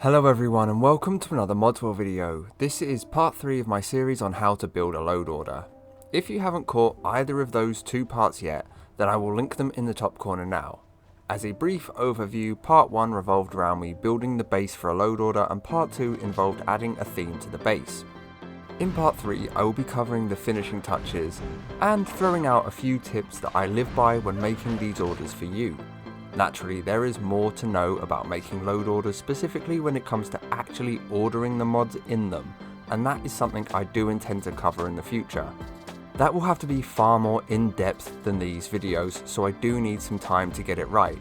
Hello everyone and welcome to another Modswell video. This is part 3 of my series on how to build a load order. If you haven't caught either of those two parts yet, then I will link them in the top corner now. As a brief overview, part 1 revolved around me building the base for a load order and part 2 involved adding a theme to the base. In part 3 I will be covering the finishing touches and throwing out a few tips that I live by when making these orders for you. Naturally, there is more to know about making load orders, specifically when it comes to actually ordering the mods in them, and that is something I do intend to cover in the future. That will have to be far more in depth than these videos, so I do need some time to get it right.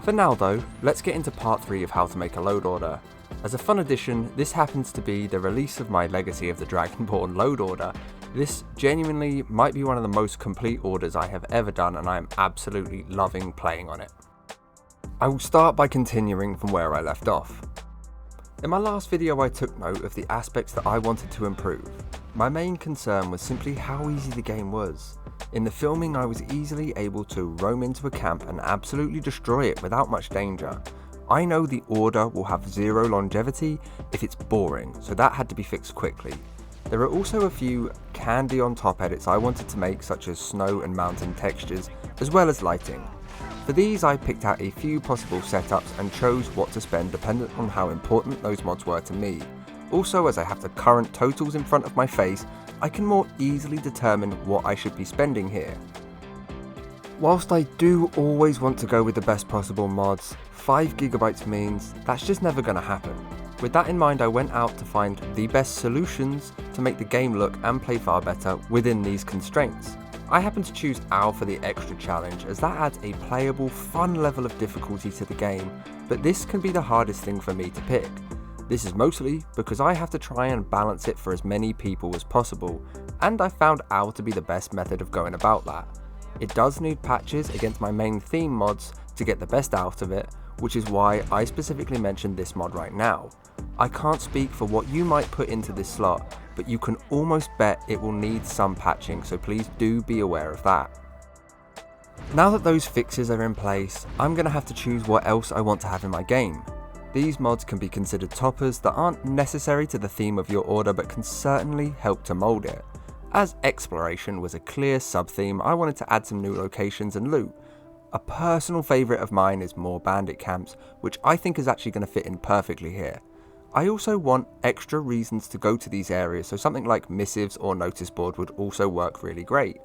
For now though, let's get into part 3 of how to make a load order. As a fun addition, this happens to be the release of my legacy of the Dragonborn Load Order. This genuinely might be one of the most complete orders I have ever done, and I am absolutely loving playing on it. I will start by continuing from where I left off. In my last video I took note of the aspects that I wanted to improve. My main concern was simply how easy the game was. In the filming I was easily able to roam into a camp and absolutely destroy it without much danger. I know the order will have zero longevity if it's boring, so that had to be fixed quickly. There are also a few candy on top edits I wanted to make, such as snow and mountain textures, as well as lighting. For these I picked out a few possible setups and chose what to spend dependent on how important those mods were to me. Also, as I have the current totals in front of my face, I can more easily determine what I should be spending here. Whilst I do always want to go with the best possible mods, 5 GB means that's just never going to happen. With that in mind, I went out to find the best solutions to make the game look and play far better within these constraints. I happen to choose OW for the extra challenge, as that adds a playable, fun level of difficulty to the game, but this can be the hardest thing for me to pick. This is mostly because I have to try and balance it for as many people as possible, and I found OW to be the best method of going about that. It does need patches against my main theme mods to get the best out of it, which is why I specifically mentioned this mod right now. I can't speak for what you might put into this slot, but you can almost bet it will need some patching, so please do be aware of that. Now that those fixes are in place, I'm going to have to choose what else I want to have in my game. These mods can be considered toppers that aren't necessary to the theme of your order, but can certainly help to mould it. As exploration was a clear sub-theme, I wanted to add some new locations and loot. A personal favourite of mine is more bandit camps, which I think is actually going to fit in perfectly here. I also want extra reasons to go to these areas, so something like missives or notice board would also work really great.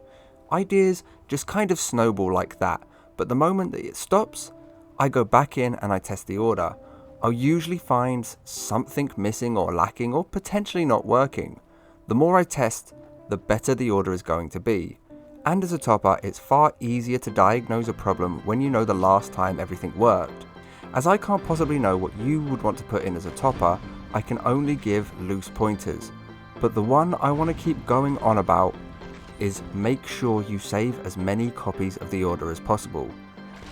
Ideas just kind of snowball like that, but the moment that it stops, I go back in and I test the order. I'll usually find something missing or lacking or potentially not working. The more I test, the better the order is going to be. And as a topper, it's far easier to diagnose a problem when you know the last time everything worked. As I can't possibly know what you would want to put in as a topper, I can only give loose pointers. But the one I want to keep going on about is make sure you save as many copies of the order as possible.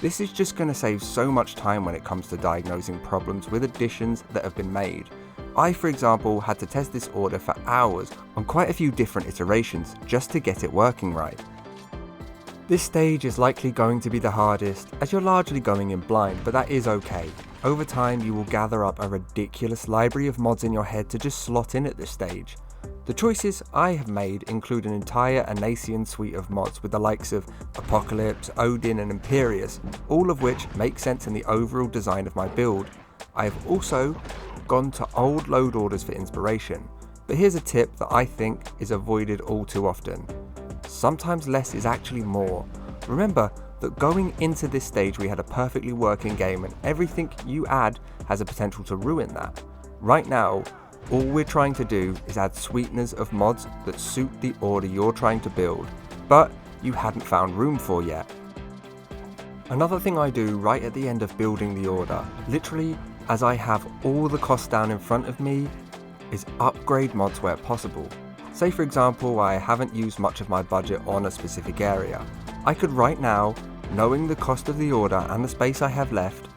This is just going to save so much time when it comes to diagnosing problems with additions that have been made. I, for example, had to test this order for hours on quite a few different iterations just to get it working right. This stage is likely going to be the hardest, as you're largely going in blind, but that is okay. Over time you will gather up a ridiculous library of mods in your head to just slot in at this stage. The choices I have made include an entire Anacean suite of mods with the likes of Apocalypse, Odin and Imperius, all of which make sense in the overall design of my build. I have also gone to old load orders for inspiration, but here's a tip that I think is avoided all too often. Sometimes less is actually more. Remember that going into this stage we had a perfectly working game, and everything you add has a potential to ruin that. Right now, all we're trying to do is add sweeteners of mods that suit the order you're trying to build, but you hadn't found room for yet. Another thing I do right at the end of building the order, literally as I have all the costs down in front of me, is upgrade mods where possible. Say for example I haven't used much of my budget on a specific area. I could right now, knowing the cost of the order and the space I have left,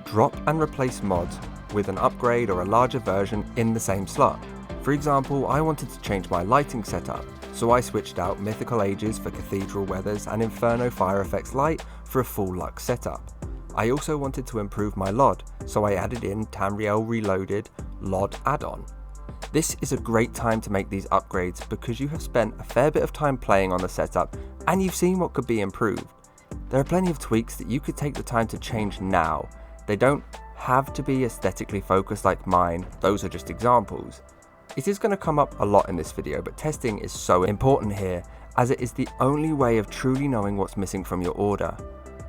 drop and replace mods with an upgrade or a larger version in the same slot. For example, I wanted to change my lighting setup, so I switched out Mythical Ages for Cathedral Weathers and Inferno Fire Effects Light for a full Lux setup. I also wanted to improve my LOD, so I added in Tamriel Reloaded LOD add-on. This is a great time to make these upgrades because you have spent a fair bit of time playing on the setup and you've seen what could be improved. There are plenty of tweaks that you could take the time to change now. They don't have to be aesthetically focused like mine, those are just examples. It is going to come up a lot in this video, but testing is so important here as it is the only way of truly knowing what's missing from your order.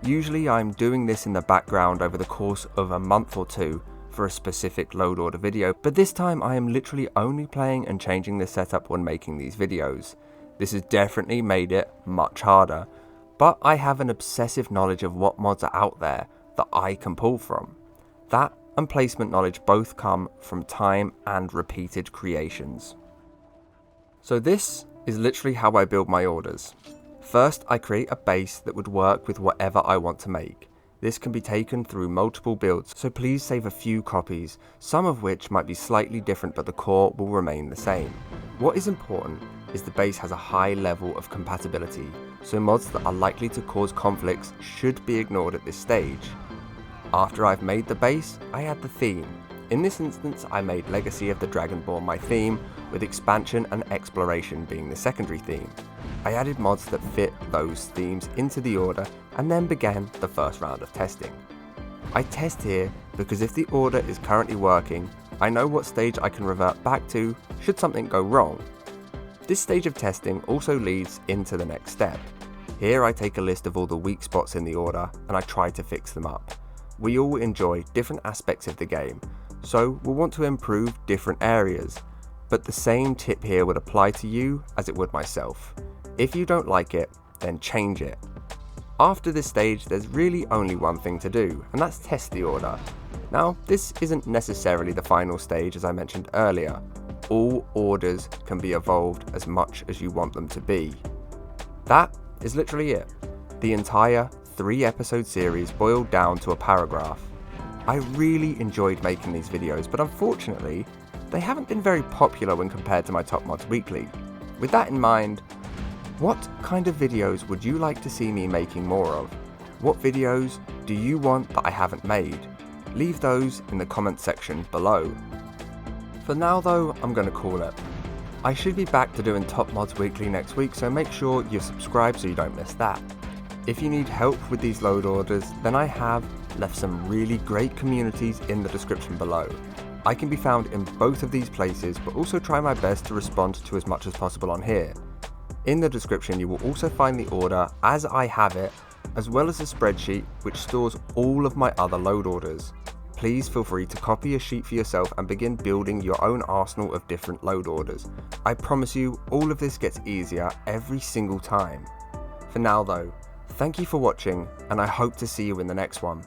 Usually I'm doing this in the background over the course of a month or two for a specific load order video, but this time I am literally only playing and changing the setup when making these videos. This has definitely made it much harder, but I have an obsessive knowledge of what mods are out there that I can pull from. That and placement knowledge both come from time and repeated creations. So this is literally how I build my orders. First, I create a base that would work with whatever I want to make. This can be taken through multiple builds, so please save a few copies, some of which might be slightly different but the core will remain the same. What is important is the base has a high level of compatibility, so mods that are likely to cause conflicts should be ignored at this stage. After I've made the base, I add the theme. In this instance, I made Legacy of the Dragonborn my theme, with expansion and exploration being the secondary theme. I added mods that fit those themes into the order and then began the first round of testing. I test here because if the order is currently working, I know what stage I can revert back to should something go wrong. This stage of testing also leads into the next step. Here I take a list of all the weak spots in the order and I try to fix them up. We all enjoy different aspects of the game, so we'll want to improve different areas, but the same tip here would apply to you as it would myself. If you don't like it, then change it. After this stage, there's really only one thing to do, and that's test the order. Now, this isn't necessarily the final stage as I mentioned earlier. All orders can be evolved as much as you want them to be. That is literally it. The entire 3-episode series boiled down to a paragraph. I really enjoyed making these videos, but unfortunately, they haven't been very popular when compared to my Top Mods Weekly. With that in mind, what kind of videos would you like to see me making more of? What videos do you want that I haven't made? Leave those in the comment section below. For now though, I'm going to call it. I should be back to doing Top Mods Weekly next week, so make sure you're subscribed so you don't miss that. If you need help with these load orders, then I have left some really great communities in the description below. I can be found in both of these places, but also try my best to respond to as much as possible on here. In the description you will also find the order as I have it, as well as a spreadsheet which stores all of my other load orders. Please feel free to copy a sheet for yourself and begin building your own arsenal of different load orders. I promise you all of this gets easier every single time. For now though, thank you for watching and I hope to see you in the next one.